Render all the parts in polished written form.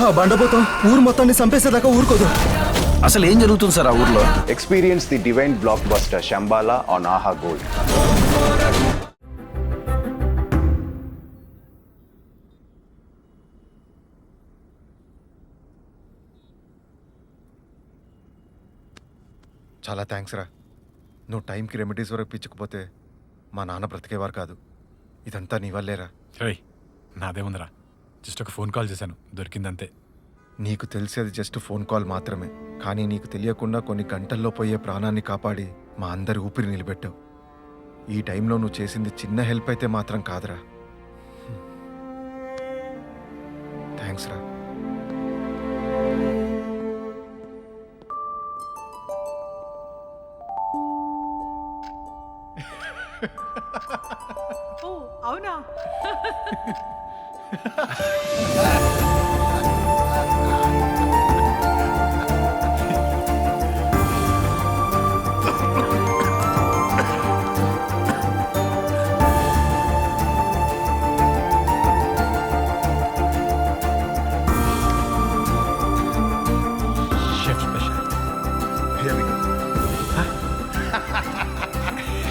ఆ బండపోతాం ఊరు మొత్తాన్ని చంపేసేదాకా ఊరుకోదు. అసలు ఏం జరుగుతుంది సార్ ఆ ఊర్లో? Experience the divine blockbuster Shambhala on Aha Gold. చాలా థ్యాంక్స్ రా. నువ్వు టైంకి రెమెడీస్ వరకు పిచ్చుకుపోతే మా నాన్న బ్రతికేవారు కాదు. ఇదంతా నీ వల్లేరా. రేయ్, నాదేముందిరా, జస్ట్ ఒక ఫోన్ కాల్ చేశాను, దొరికిందంతే. నీకు తెలిసేది జస్ట్ ఫోన్ కాల్ మాత్రమే, కానీ నీకు తెలియకుండా కొన్ని గంటల్లో పోయే ప్రాణాన్ని కాపాడి మా అందరి ఊపిరి నిలబెట్టావు. ఈ టైంలో నువ్వు చేసింది చిన్న హెల్ప్ అయితే మాత్రం కాదురా. థ్యాంక్స్ రా. ఓ అవునా? Chef special.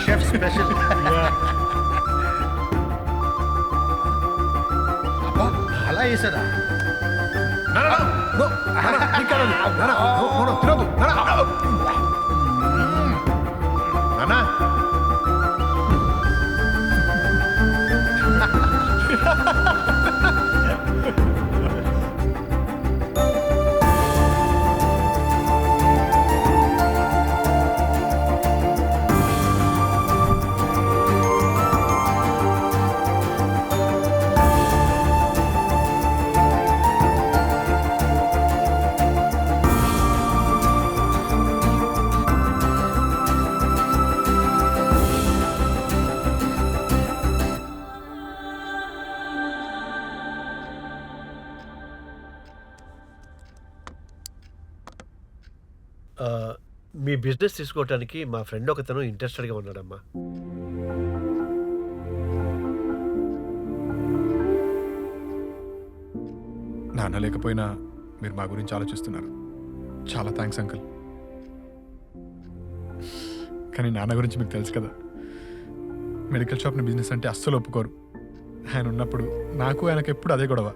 Chef special. అలా చేసారా? మీ బిజినెస్ తీసుకోవటానికి మా ఫ్రెండ్ ఒకతను ఇంట్రెస్టెడ్గా ఉన్నాడమ్మా. నాన్న లేకపోయినా మీరు మా గురించి ఆలోచిస్తున్నారు. చాలా థ్యాంక్స్ అంకుల్. కానీ నాన్న గురించి మీకు తెలుసు కదా, మెడికల్ షాప్ని బిజినెస్ అంటే అస్సలు ఒప్పుకోరు. ఆయన ఉన్నప్పుడు నాకు ఆయనకు ఎప్పుడు అదే గొడవ.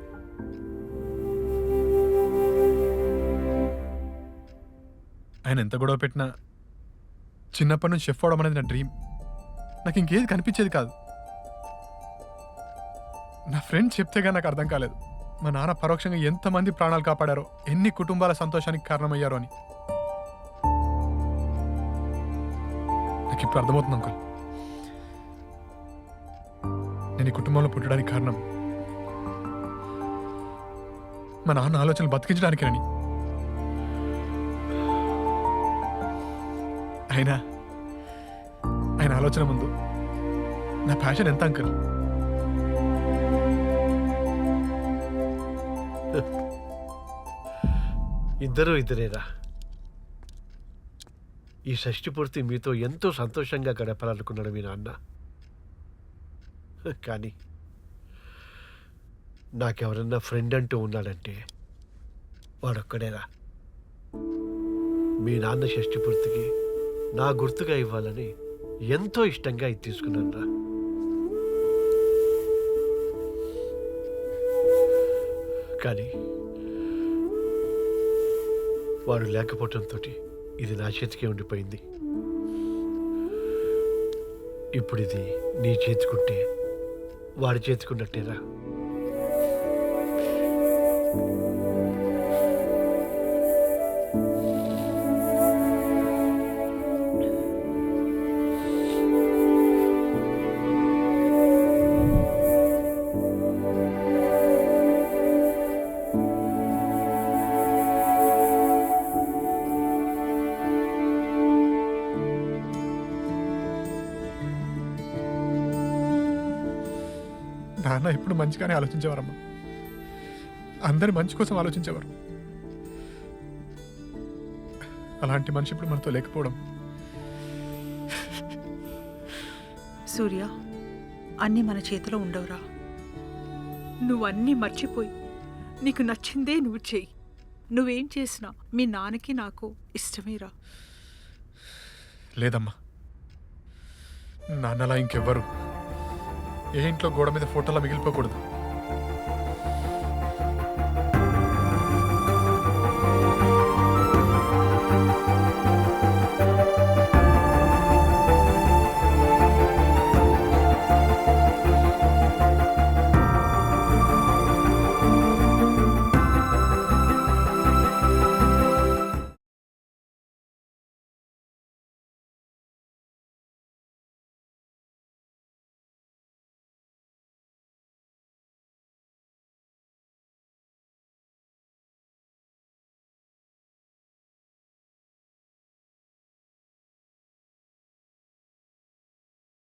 ఆయన ఎంత గొడవ పెట్టినా చిన్నప్పటి నుంచి షెఫ్ అవడం అనేది నా డ్రీమ్. నాకు ఇంకేది కనిపించేది కాదు. నా ఫ్రెండ్ చెప్తేగా నాకు అర్థం కాలేదు మా నాన్న పరోక్షంగా ఎంతమంది ప్రాణాలు కాపాడారో, ఎన్ని కుటుంబాల సంతోషానికి కారణమయ్యారో అని. నాకు ఇప్పుడు అర్థమవుతుంది అంకుల్, నేను ఈ కుటుంబంలో పుట్టడానికి కారణం మా నాన్న ఆలోచనలు బతికించడానికేనని. అయినా ఆయన ఆలోచన ముందు నా ప్యాషన్ ఎంత అంకుల్? ఇద్దరు ఇద్దరేరా. ఈ షష్ఠి పూర్తి మీతో ఎంతో సంతోషంగా గడపాలనుకున్నాడు మీ నాన్న. కానీ నాకెవరన్నా ఫ్రెండ్ అంటూ ఉన్నాడంటే వాడొక్కడేరా. మీ నాన్న షష్ఠి పూర్తికి నా గుర్తుగా ఇవ్వాలని ఎంతో ఇష్టంగా ఇది తీసుకున్నాను రా. కానీ వాడు లేకపోవడంతో ఇది నా చేతికే ఉండిపోయింది. ఇప్పుడు ఇది నీ చేతికుంటే వాడి చేతికున్నట్టేరా. నాన్న ఎప్పుడు మంచిగానే ఆలోచించేవారమ్మా. అందరి మంచి కోసం ఆలోచించేవారు. అలాంటి మనిషి ఇప్పుడు మనతో లేకపోవడం. సూర్య, అన్నీ మన చేతిలో ఉండవురా. నువ్వన్నీ మర్చిపోయి నీకు నచ్చిందే నువ్వు చెయ్యి. నువ్వేం చేసినా మీ నాన్నకి నాకు ఇష్టమేరా. లేదమ్మా, నాన్నలా ఇంకెవ్వరు ఏ ఇంట్లో గోడ మీద ఫోటోలా మిగిలిపోకూడదు.